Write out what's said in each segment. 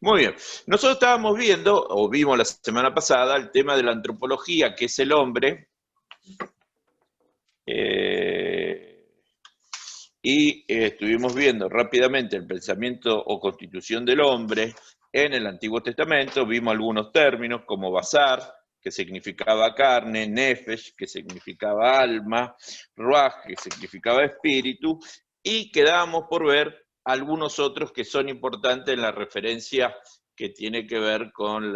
Muy bien. Nosotros estábamos viendo, o vimos la semana pasada, el tema de la antropología, que es el hombre, y estuvimos viendo rápidamente el pensamiento o constitución del hombre en el Antiguo Testamento. Vimos algunos términos como basar, que significaba carne, nefesh, que significaba alma, ruach, que significaba espíritu, y quedábamos por ver algunos otros que son importantes en la referencia que tiene que ver con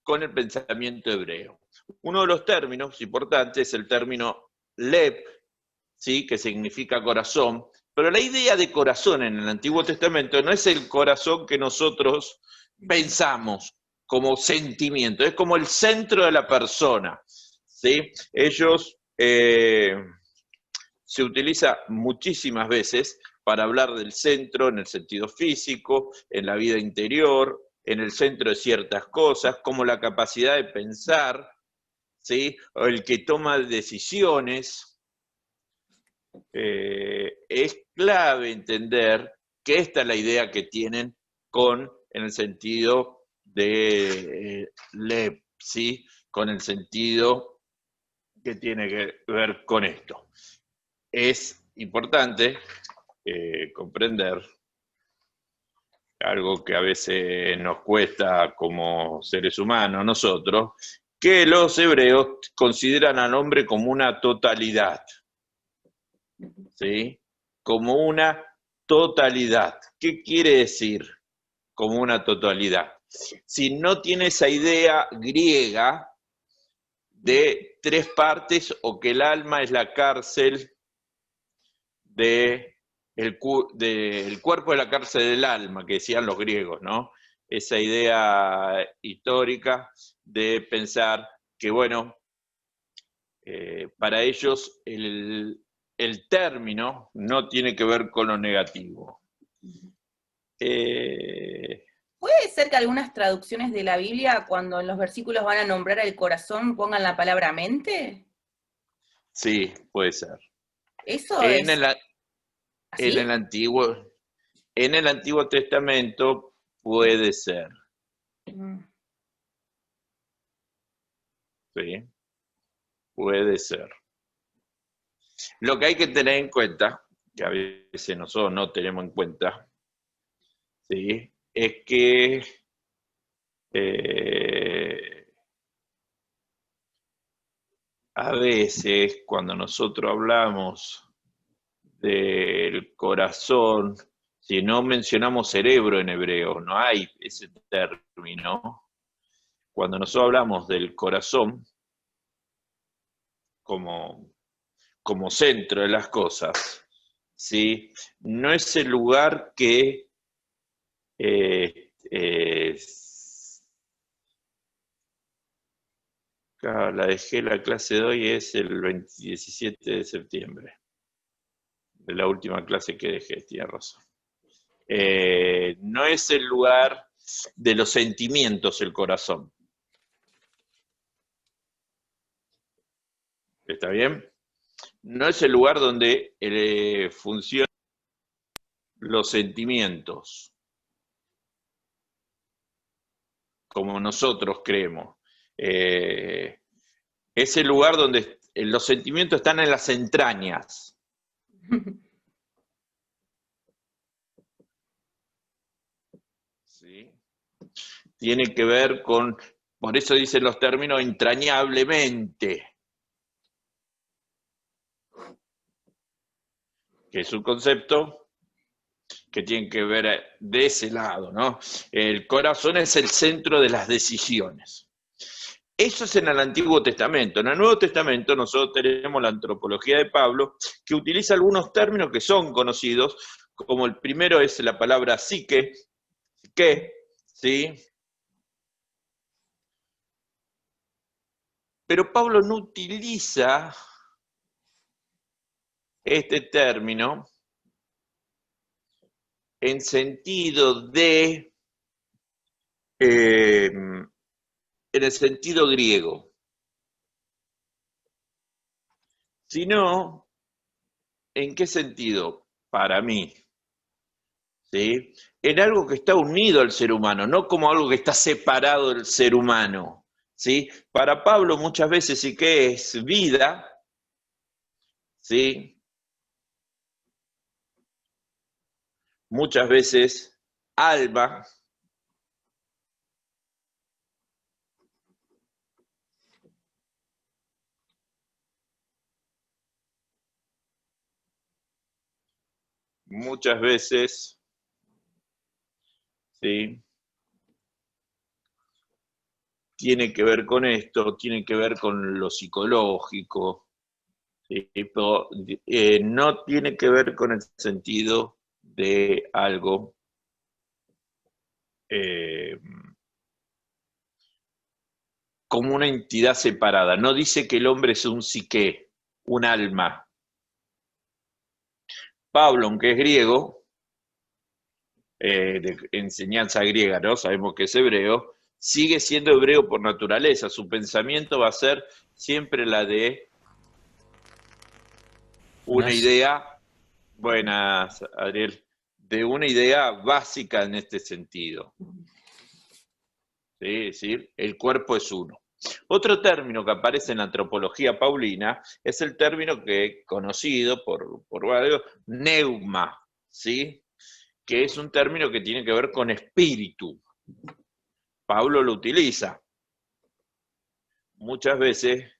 con el pensamiento hebreo. Uno de los términos importantes es el término lev, ¿sí? Que significa corazón, pero la idea de corazón en el Antiguo Testamento no es el corazón que nosotros pensamos como sentimiento, es como el centro de la persona, ¿sí? Ellos se utiliza muchísimas veces para hablar del centro en el sentido físico, en la vida interior, en el centro de ciertas cosas, como la capacidad de pensar, ¿sí? O el que toma decisiones. Es clave entender que esta es la idea que tienen en el sentido de LEP, ¿sí? Con el sentido que tiene que ver con esto. Es importante comprender algo que a veces nos cuesta como seres humanos nosotros, que los hebreos consideran al hombre como una totalidad, ¿sí? Como una totalidad. ¿Qué quiere decir como una totalidad? Si no tiene esa idea griega de tres partes o que el alma es la cárcel del cuerpo de la cárcel del alma, que decían los griegos, ¿no? Esa idea histórica de pensar que, bueno, para ellos el término no tiene que ver con lo negativo. ¿Puede ser que algunas traducciones de la Biblia, cuando en los versículos van a nombrar el corazón, pongan la palabra mente? Sí, puede ser. ¿Eso En es el, en el así? Antiguo, en el Antiguo Testamento puede ser, Mm. ¿sí? Puede ser. Lo que hay que tener en cuenta, que a veces nosotros no tenemos en cuenta, ¿sí? Es que a veces cuando nosotros hablamos del corazón, si no mencionamos cerebro en hebreo, no hay ese término. Cuando nosotros hablamos del corazón como, como centro de las cosas, ¿sí? No es el lugar que claro, la dejé la clase de hoy, es el 17 de septiembre, de la última clase que dejé, tiene razón. No es el lugar de los sentimientos el corazón. ¿Está bien? No es el lugar donde funcionan los sentimientos, como nosotros creemos. Es el lugar donde los sentimientos están en las entrañas. ¿Sí? Tiene que ver con, por eso dicen los términos entrañablemente, que es un concepto que tiene que ver de ese lado, ¿no? El corazón es el centro de las decisiones. Eso es en el Antiguo Testamento. En el Nuevo Testamento nosotros tenemos la antropología de Pablo, que utiliza algunos términos que son conocidos, como el primero es la palabra psique, ¿sí? Pero Pablo no utiliza este término en sentido de, en el sentido griego, sino, ¿en qué sentido? Para mí, ¿sí? En algo que está unido al ser humano, no como algo que está separado del ser humano, ¿sí? Para Pablo muchas veces sí que es vida, ¿sí? Muchas veces alma, muchas veces, ¿sí? Tiene que ver con esto, tiene que ver con lo psicológico, ¿sí? Pero no tiene que ver con el sentido de algo eh, como una entidad separada. No dice que el hombre es un psique, un alma. Pablo, aunque es griego, de enseñanza griega, ¿no? Sabemos que es hebreo, sigue siendo hebreo por naturaleza. Su pensamiento va a ser siempre la de una idea, buenas, Ariel, de una idea básica en este sentido. ¿Sí? Es decir, el cuerpo es uno. Otro término que aparece en la antropología paulina es el término que conocido por varios, neuma, ¿sí? Que es un término que tiene que ver con espíritu. Pablo lo utiliza. Muchas veces,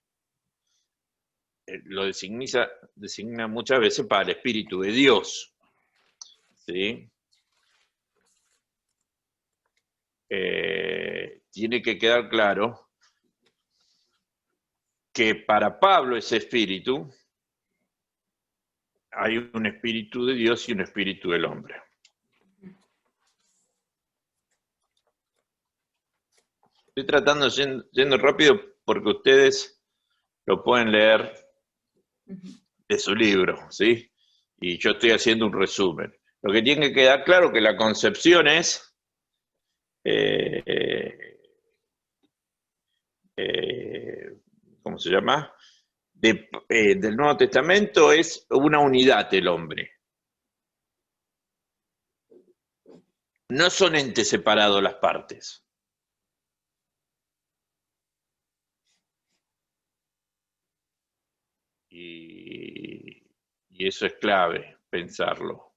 lo designa muchas veces para el espíritu de Dios, ¿sí? Tiene que quedar claro que para Pablo ese espíritu, hay un espíritu de Dios y un espíritu del hombre. Estoy tratando yendo rápido porque ustedes lo pueden leer de su libro, ¿sí? Y yo estoy haciendo un resumen. Lo que tiene que quedar claro que la concepción es ¿cómo se llama? Del Nuevo Testamento es una unidad el hombre. No son entes separados las partes. Y eso es clave, pensarlo.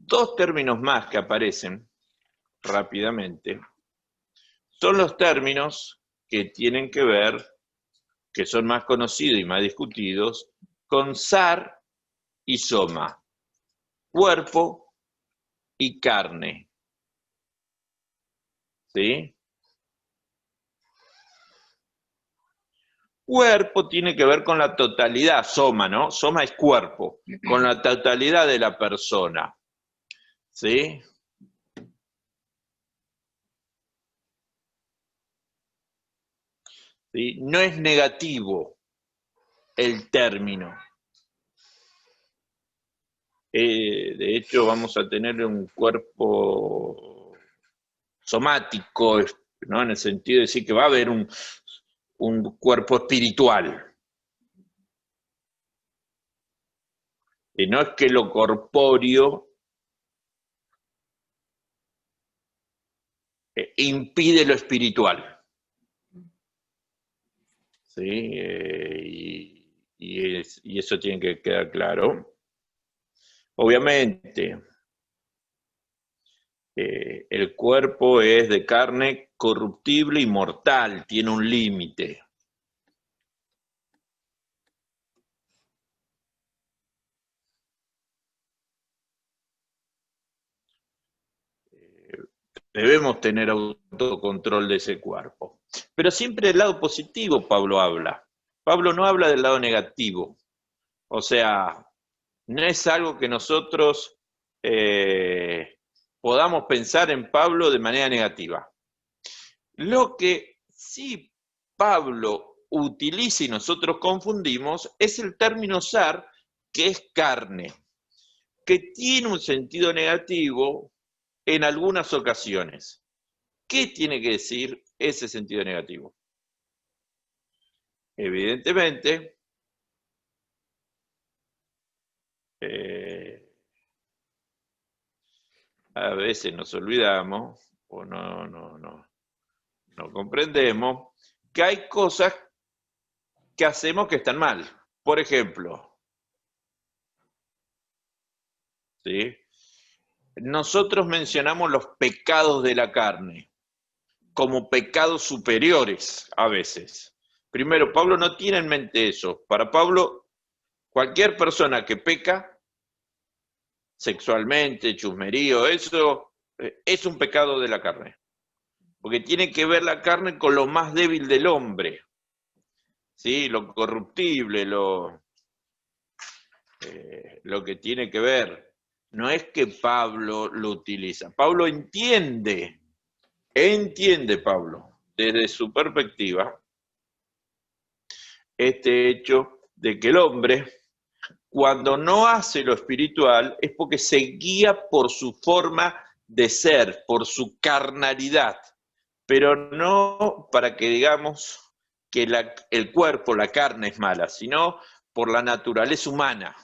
Dos términos más que aparecen rápidamente son los términos que tienen que ver, que son más conocidos y más discutidos, con sar y soma, cuerpo y carne. ¿Sí? Cuerpo tiene que ver con la totalidad, soma, ¿no? Soma es cuerpo, con la totalidad de la persona. ¿Sí? ¿Sí? No es negativo el término. De hecho, vamos a tener un cuerpo somático, ¿no? En el sentido de decir que va a haber un cuerpo espiritual. Y no es que lo corpóreo impide lo espiritual. ¿Sí? Y eso tiene que quedar claro. Obviamente, el cuerpo es de carne corruptible y mortal, tiene un límite. Debemos tener autocontrol de ese cuerpo. Pero siempre del lado positivo Pablo habla. Pablo no habla del lado negativo. O sea, no es algo que nosotros podamos pensar en Pablo de manera negativa. Lo que sí Pablo utiliza y nosotros confundimos es el término sar, que es carne, que tiene un sentido negativo en algunas ocasiones. ¿Qué tiene que decir ese sentido negativo? evidentemente, a veces nos olvidamos o no comprendemos que hay cosas que hacemos que están mal. Por ejemplo, ¿sí? Nosotros mencionamos los pecados de la carne como pecados superiores a veces. Primero, Pablo no tiene en mente eso. Para Pablo, cualquier persona que peca sexualmente, chusmerío, eso es un pecado de la carne. Porque tiene que ver la carne con lo más débil del hombre. ¿Sí? Lo corruptible, lo que tiene que ver. No es que Pablo lo utiliza. Pablo entiende Pablo, desde su perspectiva, este hecho de que el hombre, cuando no hace lo espiritual, es porque se guía por su forma de ser, por su carnalidad, pero no para que digamos que el cuerpo, la carne es mala, sino por la naturaleza humana.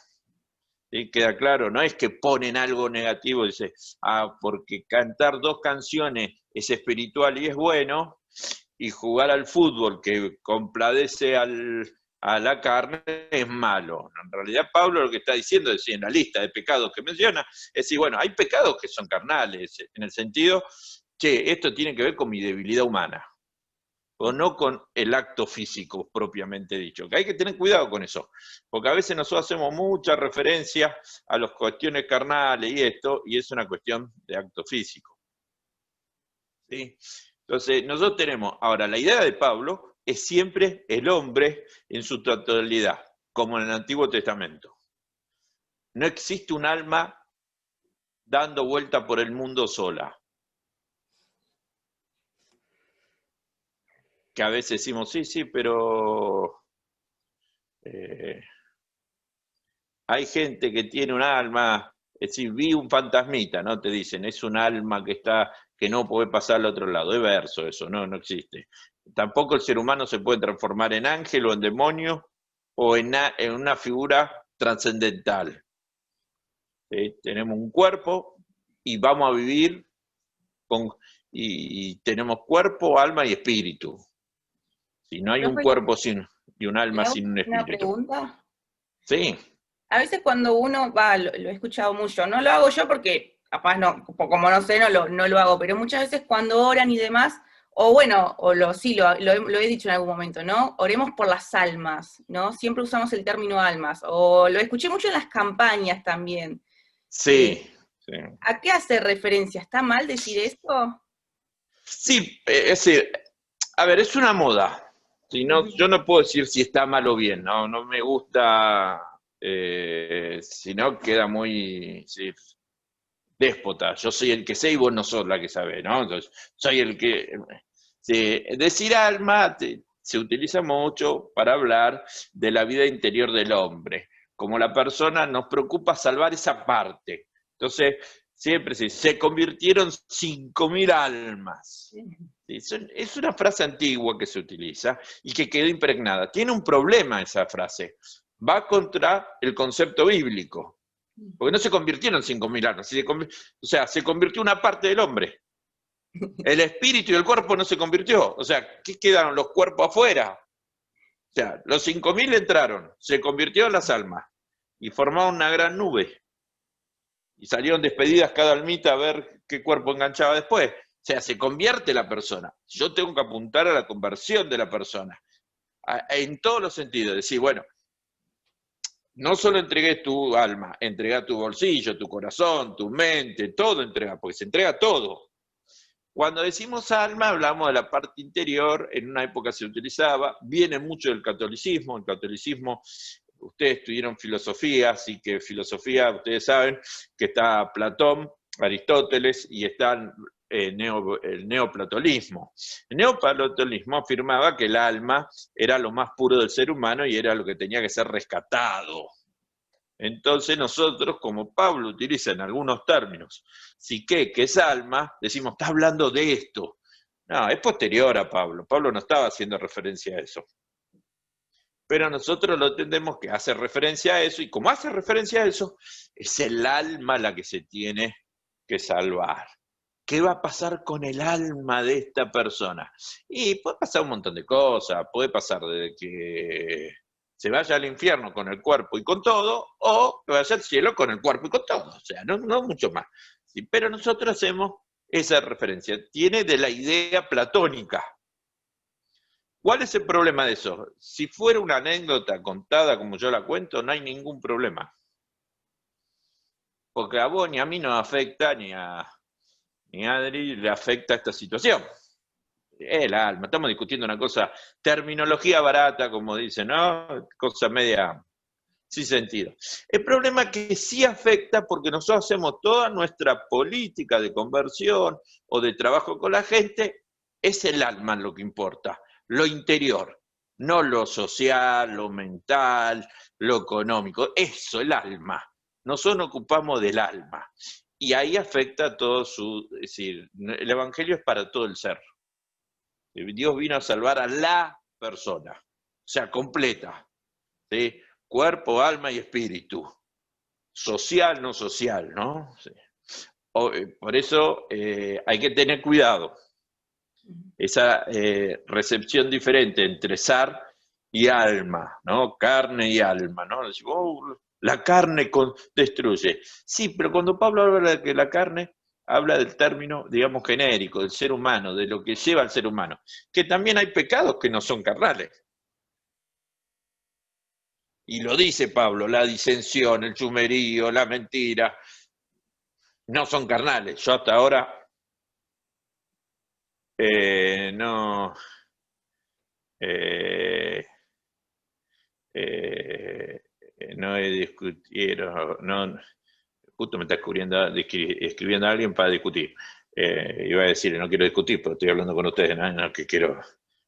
¿Sí? Queda claro, no es que ponen algo negativo, dice, porque cantar 2 canciones es espiritual y es bueno, y jugar al fútbol que compadece a la carne es malo. En realidad Pablo lo que está diciendo es, en la lista de pecados que menciona, es decir, bueno, hay pecados que son carnales, en el sentido, che, esto tiene que ver con mi debilidad humana, o no con el acto físico propiamente dicho, que hay que tener cuidado con eso, porque a veces nosotros hacemos mucha referencia a las cuestiones carnales y es una cuestión de acto físico. ¿Sí? Entonces, nosotros tenemos, ahora, la idea de Pablo es siempre el hombre en su totalidad, como en el Antiguo Testamento. No existe un alma dando vuelta por el mundo sola. Que a veces decimos, sí, pero hay gente que tiene un alma, es decir, vi un fantasmita, ¿no? Te dicen, es un alma que no puede pasar al otro lado. Es verso eso, no existe. Tampoco el ser humano se puede transformar en ángel o en demonio o en una figura trascendental. ¿Sí? Tenemos un cuerpo y vamos a vivir y tenemos cuerpo, alma y espíritu. Si no hay un Profe, cuerpo y un ¿le alma hago sin un una espíritu. pregunta? Sí. A veces cuando uno va, lo he escuchado mucho, no lo hago yo porque capaz no, como no sé, no lo hago, pero muchas veces cuando oran y demás, o bueno, sí, lo he dicho en algún momento, ¿no? Oremos por las almas, ¿no? Siempre usamos el término almas, o lo escuché mucho en las campañas también. Eh, Sí, sí. ¿A qué hace referencia? ¿Está mal decir esto? Sí, es decir, a ver, es una moda. Si no, yo no puedo decir si está mal o bien, no me gusta, si no queda muy déspota. Yo soy el que sé y vos no sos la que sabe, ¿no? Entonces, soy el que... Sí, decir alma se utiliza mucho para hablar de la vida interior del hombre. Como la persona nos preocupa salvar esa parte. Entonces, siempre se convirtieron 5.000 almas. ¿Sí? Es una frase antigua que se utiliza y que quedó impregnada. Tiene un problema esa frase. Va contra el concepto bíblico. Porque no se convirtieron 5.000 almas. O sea, se convirtió una parte del hombre. El espíritu y el cuerpo no se convirtió. O sea, ¿qué quedaron los cuerpos afuera? O sea, los 5.000 entraron, se convirtieron las almas y formaron una gran nube. Y salieron despedidas cada almita a ver qué cuerpo enganchaba después. O sea, se convierte la persona. Yo tengo que apuntar a la conversión de la persona. En todos los sentidos. Decir, bueno, no solo entregué tu alma, entrega tu bolsillo, tu corazón, tu mente, todo entrega, porque se entrega todo. Cuando decimos alma, hablamos de la parte interior, en una época se utilizaba, viene mucho del catolicismo, el catolicismo, ustedes estudiaron filosofía, así que filosofía, ustedes saben que está Platón, Aristóteles y está el neoplatonismo. El neoplatonismo afirmaba que el alma era lo más puro del ser humano y era lo que tenía que ser rescatado. Entonces nosotros, como Pablo utiliza en algunos términos, psique, que es alma, decimos, está hablando de esto. No, es posterior a Pablo. Pablo no estaba haciendo referencia a eso. Pero nosotros lo entendemos que hace referencia a eso, y como hace referencia a eso, es el alma la que se tiene que salvar. ¿Qué va a pasar con el alma de esta persona? Y puede pasar un montón de cosas, puede pasar de que se vaya al infierno con el cuerpo y con todo, o que vaya al cielo con el cuerpo y con todo, o sea, no mucho más. Sí, pero nosotros hacemos esa referencia, tiene de la idea platónica. ¿Cuál es el problema de eso? Si fuera una anécdota contada como yo la cuento, no hay ningún problema. Porque a vos ni a mí no afecta, ni a Adri le afecta esta situación. El alma, estamos discutiendo una cosa, terminología barata, como dicen, ¿no? Cosa media sin sentido. El problema es que sí afecta porque nosotros hacemos toda nuestra política de conversión o de trabajo con la gente, es el alma lo que importa, lo interior, no lo social, lo mental, lo económico, eso, el alma. Nosotros nos ocupamos del alma. Y ahí afecta todo su, es decir, el evangelio es para todo el ser. Dios vino a salvar a la persona, o sea, completa, ¿sí? Cuerpo, alma y espíritu. Social, no social, ¿no? Sí. Por eso hay que tener cuidado. Esa recepción diferente entre zar y alma, ¿no? Carne y alma, ¿no? Decimos, oh, la carne destruye. Sí, pero cuando Pablo habla de que la carne, habla del término, digamos, genérico, del ser humano, de lo que lleva al ser humano. Que también hay pecados que no son carnales. Y lo dice Pablo, la disensión, el chumerío, la mentira, no son carnales. Yo hasta ahora no he discutido, no, justo me está escribiendo a alguien para discutir. Iba a decir, no quiero discutir, pero estoy hablando con ustedes, no, que quiero,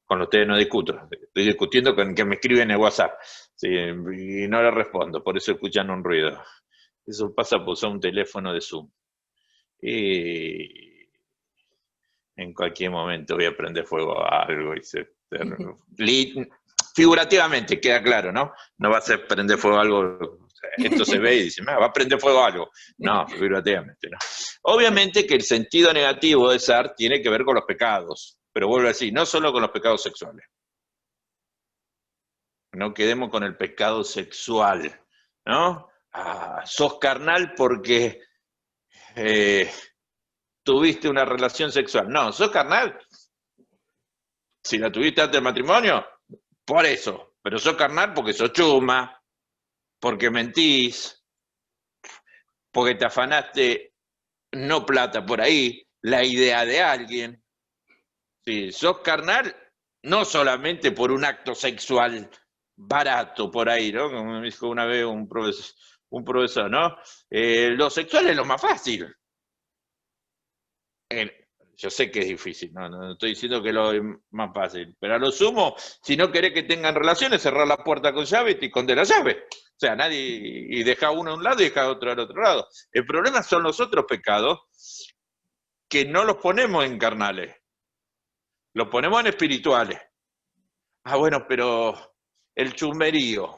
con ustedes no discuto, estoy discutiendo con que me escriben en el WhatsApp, ¿sí? Y no le respondo, por eso escuchan un ruido. Eso pasa por usar un teléfono de Zoom. Y en cualquier momento voy a prender fuego a algo y figurativamente, queda claro, ¿no? No va a ser prender fuego a algo, esto se ve y dice, va a prender fuego a algo. No, figurativamente, no. Obviamente que el sentido negativo de zar tiene que ver con los pecados, pero vuelvo a decir, no solo con los pecados sexuales. No quedemos con el pecado sexual, ¿no? Sos carnal porque tuviste una relación sexual. No, sos carnal si la tuviste antes del matrimonio, por eso. Pero sos carnal porque sos chuma, porque mentís, porque te afanaste no plata por ahí, la idea de alguien. Sí, sos carnal no solamente por un acto sexual barato por ahí, ¿no? Como me dijo una vez un profesor, ¿no? Lo sexual es lo más fácil. Yo sé que es difícil, no estoy diciendo que lo es más fácil, pero a lo sumo, si no querés que tengan relaciones, cerrar la puerta con llave y te escondés la llave. O sea, nadie, y deja uno a un lado y deja otro al otro lado. El problema son los otros pecados que no los ponemos en carnales, los ponemos en espirituales. Bueno, pero el chusmerío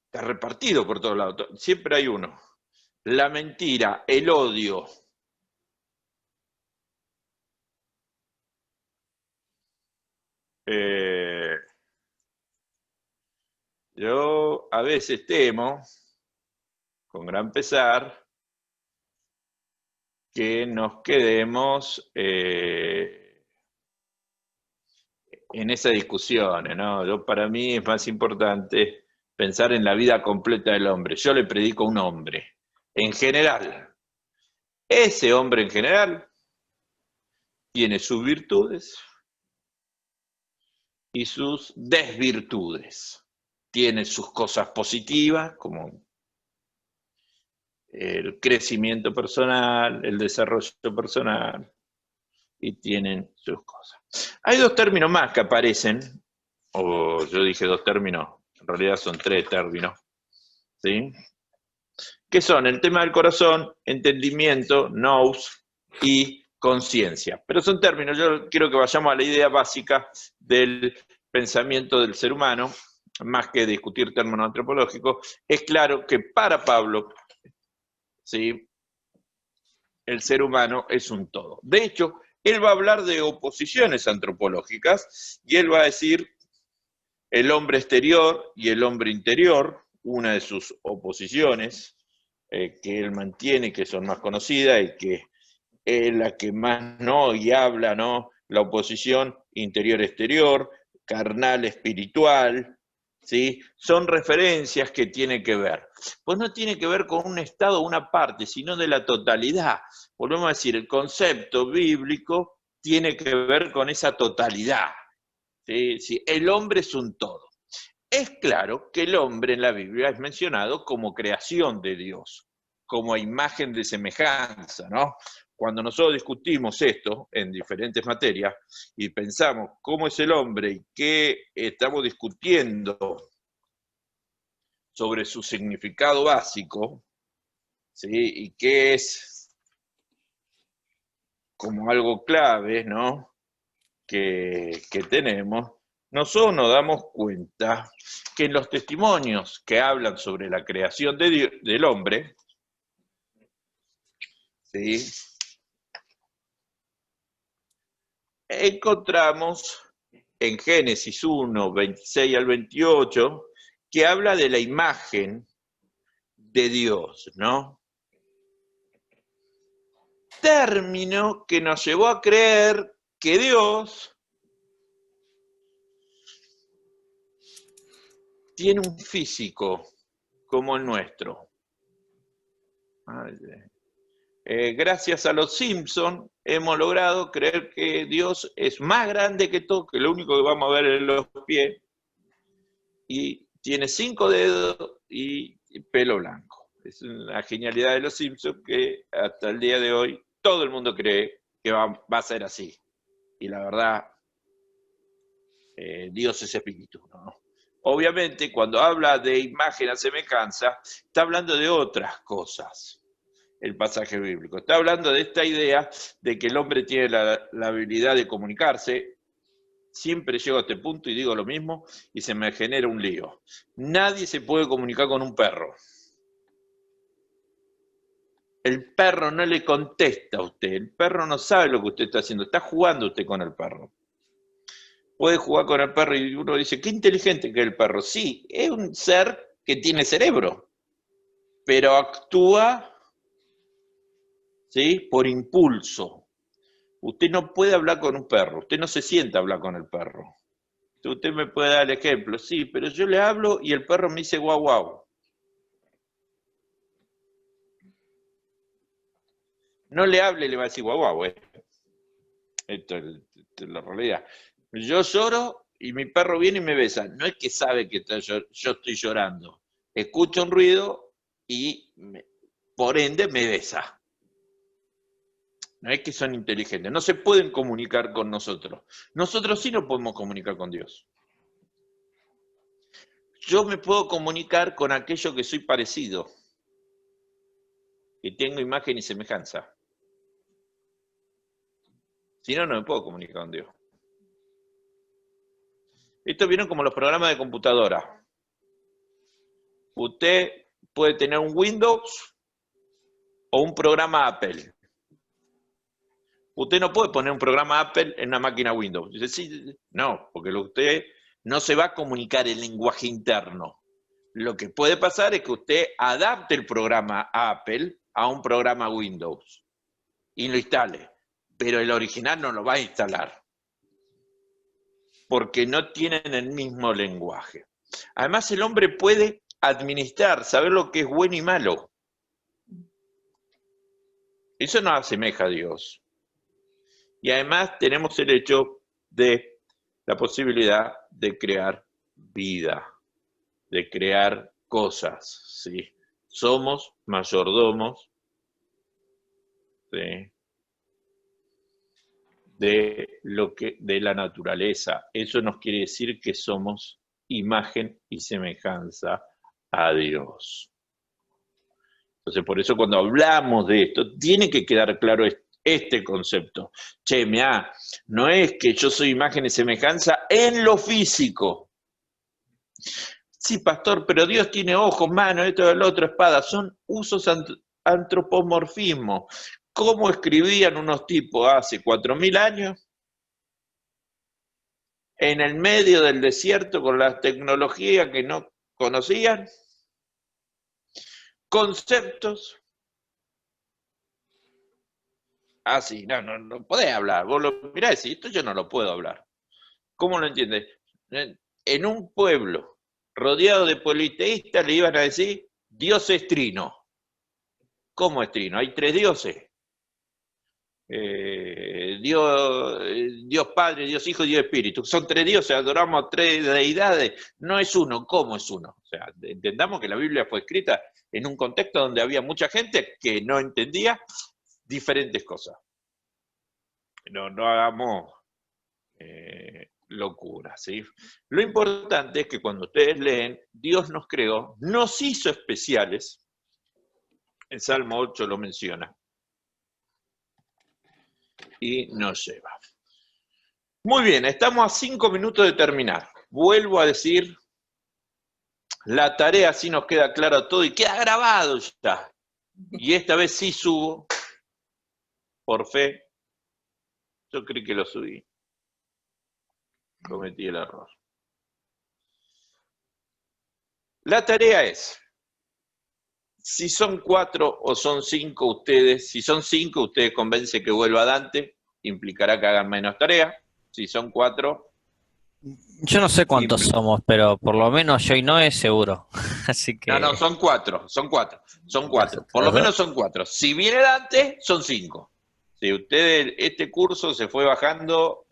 está repartido por todos lados, siempre hay uno. La mentira, el odio. Yo a veces temo, con gran pesar, que nos quedemos en esas discusiones, ¿no? Para mí es más importante pensar en la vida completa del hombre. Yo le predico a un hombre, en general. Ese hombre en general tiene sus virtudes y sus desvirtudes. Tiene sus cosas positivas, como el crecimiento personal, el desarrollo personal, y tienen sus cosas. Hay dos términos más que aparecen, o yo dije dos términos, en realidad son tres términos, ¿sí? Que son el tema del corazón, entendimiento, nous, y conciencia. Pero son términos, yo quiero que vayamos a la idea básica del pensamiento del ser humano, más que discutir términos antropológicos, es claro que para Pablo, ¿sí?, el ser humano es un todo. De hecho, él va a hablar de oposiciones antropológicas y él va a decir el hombre exterior y el hombre interior, una de sus oposiciones que él mantiene, que son más conocidas y que es la que más no y habla, ¿no? La oposición interior-exterior, carnal-espiritual, ¿sí? Son referencias que tienen que ver. Pues no tiene que ver con un estado, una parte, sino de la totalidad. Volvemos a decir, el concepto bíblico tiene que ver con esa totalidad. ¿Sí? Sí, el hombre es un todo. Es claro que el hombre en la Biblia es mencionado como creación de Dios, como imagen de semejanza, ¿no? Cuando nosotros discutimos esto en diferentes materias y pensamos cómo es el hombre y qué estamos discutiendo sobre su significado básico, ¿sí?, y qué es como algo clave, ¿no?, que tenemos, nosotros nos damos cuenta que en los testimonios que hablan sobre la creación de Dios, del hombre, ¿sí?, encontramos en Génesis 1, 26 al 28, que habla de la imagen de Dios, ¿no? Término que nos llevó a creer que Dios tiene un físico como el nuestro. Gracias a los Simpson hemos logrado creer que Dios es más grande que todo, que lo único que vamos a ver es los pies, y tiene 5 dedos y pelo blanco. Es una genialidad de los Simpsons que hasta el día de hoy todo el mundo cree que va a ser así. Y la verdad, Dios es espíritu, ¿no? Obviamente, cuando habla de imagen a semejanza, está hablando de otras cosas, el pasaje bíblico. Está hablando de esta idea de que el hombre tiene la habilidad de comunicarse. Siempre llego a este punto y digo lo mismo y se me genera un lío. Nadie se puede comunicar con un perro. El perro no le contesta a usted, el perro no sabe lo que usted está haciendo, está jugando usted con el perro. Puede jugar con el perro y uno dice, qué inteligente que es el perro. Sí, es un ser que tiene cerebro, pero actúa, ¿sí?, por impulso. Usted no puede hablar con un perro, usted no se sienta a hablar con el perro. Usted me puede dar el ejemplo, sí, pero yo le hablo y el perro me dice guau guau. No le hable y le va a decir guau guau, Esto es la realidad. Yo lloro y mi perro viene y me besa. No es que sabe que yo estoy llorando. Escucha un ruido y por ende me besa. No es que son inteligentes, no se pueden comunicar con nosotros. Nosotros sí nos podemos comunicar con Dios. Yo me puedo comunicar con aquello que soy parecido, que tengo imagen y semejanza. Si no, no me puedo comunicar con Dios. Esto viene como los programas de computadora. Usted puede tener un Windows o un programa Apple. Usted no puede poner un programa Apple en una máquina Windows. Dice, sí, no, porque usted no se va a comunicar en lenguaje interno. Lo que puede pasar es que usted adapte el programa Apple a un programa Windows y lo instale, pero el original no lo va a instalar, porque no tienen el mismo lenguaje. Además, el hombre puede administrar, saber lo que es bueno y malo. Eso nos asemeja a Dios. Y además tenemos el hecho de la posibilidad de crear vida, de crear cosas, ¿sí? Somos mayordomos, ¿sí?, de la naturaleza. Eso nos quiere decir que somos imagen y semejanza a Dios. Entonces, por eso cuando hablamos de esto, tiene que quedar claro este concepto. Che, mirá, no es que yo soy imagen y semejanza en lo físico. Sí, pastor, pero Dios tiene ojos, manos, esto, el otro, espada. Son usos antropomorfismo. ¿Cómo escribían unos tipos hace 4000 años? En el medio del desierto con la tecnología que no conocían. Conceptos. Ah, sí, no podés hablar. Vos lo mirá y decís, esto yo no lo puedo hablar. ¿Cómo lo entiendes? En un pueblo rodeado de politeístas le iban a decir, Dios es trino. ¿Cómo es trino? Hay 3 dioses. Dios Padre, Dios Hijo y Dios Espíritu. Son 3 dioses, adoramos a 3 deidades. No es uno, ¿cómo es uno? O sea, entendamos que la Biblia fue escrita en un contexto donde había mucha gente que no entendía diferentes cosas. No hagamos locuras, ¿sí? Lo importante es que cuando ustedes leen, Dios nos creó, nos hizo especiales. El Salmo 8 lo menciona. Y nos lleva. Muy bien, estamos a 5 minutos de terminar. Vuelvo a decir, la tarea sí nos queda claro todo y queda grabado ya. Y esta vez sí subo, por fe. Yo creí que lo subí. Cometí el error. La tarea es, si son 4 o son 5 ustedes, si son 5 ustedes convencen que vuelva Dante, implicará que hagan menos tarea. Si son 4... Yo no sé cuántos somos, pero por lo menos yo y Noé seguro. Así que... No, son 4. Por lo menos son 4. Si viene Dante, son 5. Si ustedes, este curso se fue bajando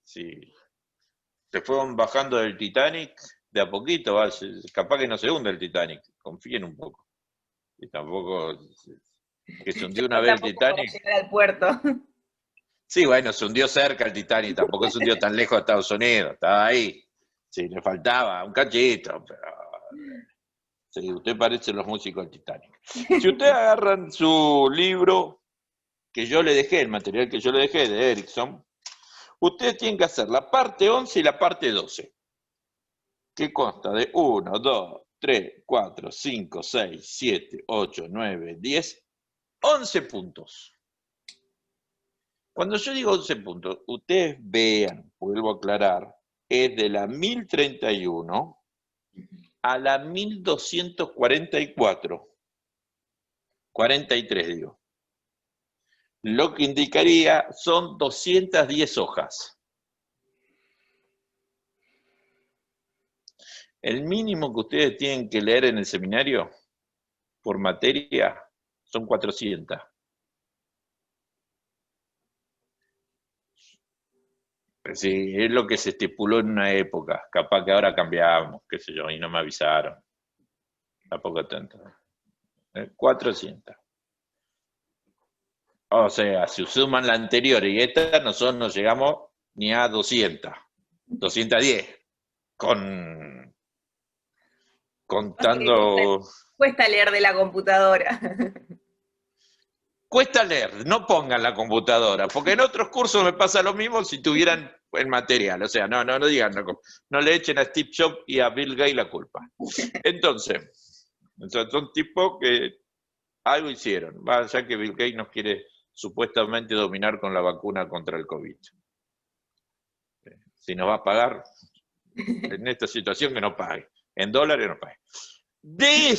sí, se fueron bajando del Titanic de a poquito, capaz que no se hunde el Titanic, confíen un poco. Y tampoco que se hundió una vez el Titanic. Llegar al puerto. Sí, bueno, se hundió cerca el Titanic, tampoco se hundió tan lejos de Estados Unidos, estaba ahí. Sí, le faltaba un cachito, pero... Sí, usted parece los músicos del Titanic. Si ustedes agarran su libro que yo le dejé, el material que yo le dejé de Erickson, ustedes tienen que hacer la parte 11 y la parte 12, que consta de 1, 2, 3, 4, 5, 6, 7, 8, 9, 10, 11 puntos. Cuando yo digo 11 puntos, ustedes vean, vuelvo a aclarar, es de la 1031 a la 1244, 43 digo. Lo que indicaría son 210 hojas. El mínimo que ustedes tienen que leer en el seminario por materia son 400. Sí, es lo que se estipuló en una época. Capaz que ahora cambiamos, qué sé yo, y no me avisaron. Tampoco tanto. 400. O sea, si suman la anterior y esta, nosotros no llegamos ni a 200. 210. Contando... Cuesta leer de la computadora. Cuesta leer, no pongan la computadora, porque en otros cursos me pasa lo mismo si tuvieran el material. O sea, no digan, no le echen a Steve Jobs y a Bill Gates la culpa. Entonces, son tipos que algo hicieron, ya que Bill Gates nos quiere supuestamente dominar con la vacuna contra el COVID. Si nos va a pagar, en esta situación que no pague, en dólares no pague. De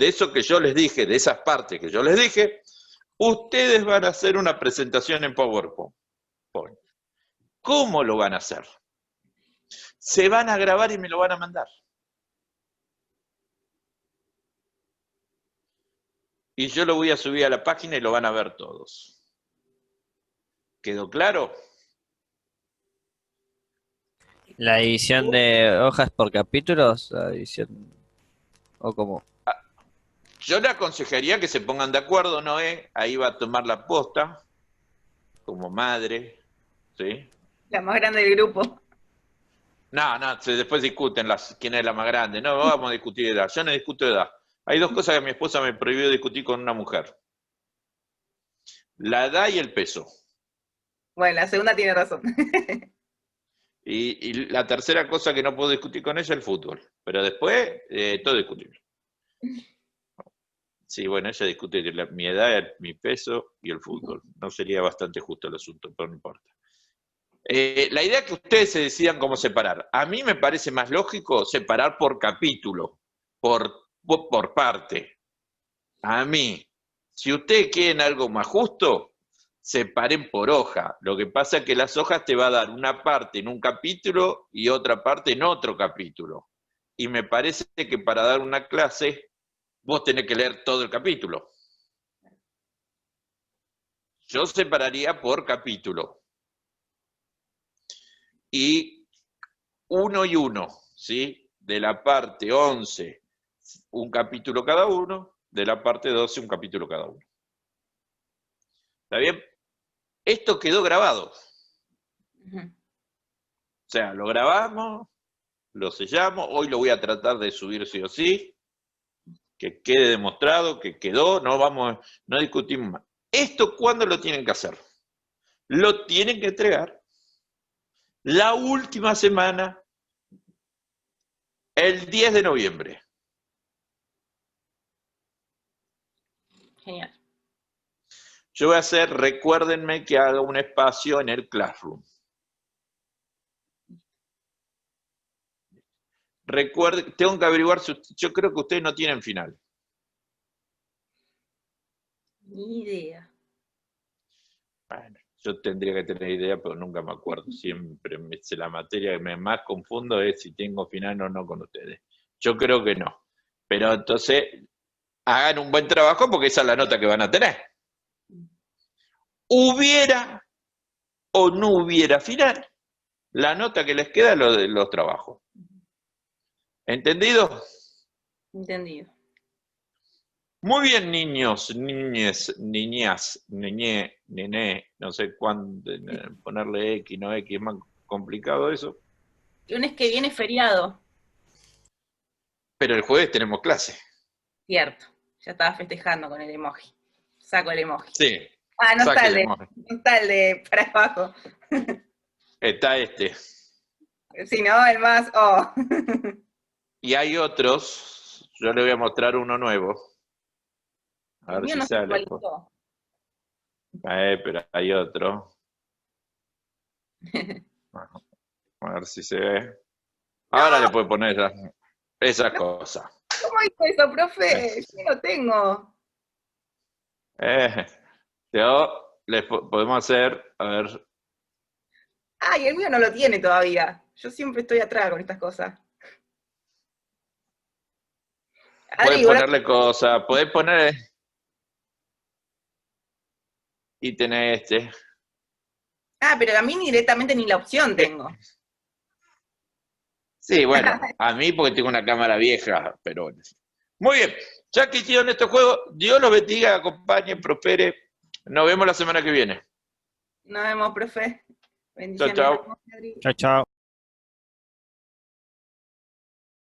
eso que yo les dije, de esas partes que yo les dije, ustedes van a hacer una presentación en PowerPoint. ¿Cómo lo van a hacer? Se van a grabar y me lo van a mandar. Y yo lo voy a subir a la página y lo van a ver todos. ¿Quedó claro? ¿La edición de hojas por capítulos? ¿La edición o cómo? Yo le aconsejaría que se pongan de acuerdo, Noé, ahí va a tomar la posta, como madre, ¿sí? La más grande del grupo. No, después discuten quién es la más grande, no vamos a discutir edad, yo no discuto edad. Hay 2 cosas que mi esposa me prohibió discutir con una mujer. la edad y el peso. Bueno, la segunda tiene razón. Y la tercera cosa que no puedo discutir con ella es el fútbol. Pero después, todo discutible. Sí, bueno, ella discute que mi edad, mi peso y el fútbol. No sería bastante justo el asunto, pero no importa. La idea es que ustedes se decidan cómo separar. A mí me parece más lógico separar por capítulo, por parte. A mí. Si ustedes quieren algo más justo, separen por hoja. Lo que pasa es que las hojas te va a dar una parte en un capítulo y otra parte en otro capítulo. Y me parece que para dar una clase, vos tenés que leer todo el capítulo. Yo separaría por capítulo. Y 1 y 1, ¿sí? De la parte 11, un capítulo cada uno, de la parte 12, un capítulo cada uno. ¿Está bien? Esto quedó grabado. O sea, lo grabamos, lo sellamos, hoy lo voy a tratar de subir sí o sí, que quede demostrado, que quedó, no discutimos más. ¿Esto cuándo lo tienen que hacer? Lo tienen que entregar la última semana, el 10 de noviembre. Genial. Yo voy a hacer, recuérdenme que haga un espacio en el Classroom. Recuerden, tengo que averiguar si yo creo que ustedes no tienen final. Ni idea. Bueno, yo tendría que tener idea, pero nunca me acuerdo. Siempre la materia que me más confundo es si tengo final o no con ustedes. Yo creo que no. Pero entonces, hagan un buen trabajo porque esa es la nota que van a tener. Hubiera o no hubiera final, la nota que les queda es lo de los trabajos. ¿Entendido? Entendido. Muy bien, niños, niñes, niñas, niñé, nené, no sé cuándo, ponerle X, no X, es más complicado eso. Lunes que viene es feriado. Pero el jueves tenemos clase. Cierto. Ya estaba festejando con el emoji. Saco el emoji. Sí. Ah, no está sáquenle, no está el de para abajo. está este. Si no, el más, oh. Y hay otros, yo le voy a mostrar uno nuevo. A El ver mío si no se sale. actualizó. Pero hay otro. A ver si se ve. Ahora le puede poner esa cosa. ¿Cómo hizo eso, profe? Yo no tengo. Podemos hacer, a ver. Ay, el mío no lo tiene todavía. Yo siempre estoy atrás con estas cosas. Puedes Adri, ¿verdad? ponerle cosas, puedes poner. Y tenés este. Ah, pero a mí directamente ni la opción tengo. Sí, bueno, a mí porque tengo una cámara vieja, pero bueno. Muy bien, ya que hicieron estos juegos, Dios los bendiga, acompañe, prospere. Nos vemos la semana que viene. Nos vemos, profe. Chao, Bendiciones. chao. Adri. Chao, chao.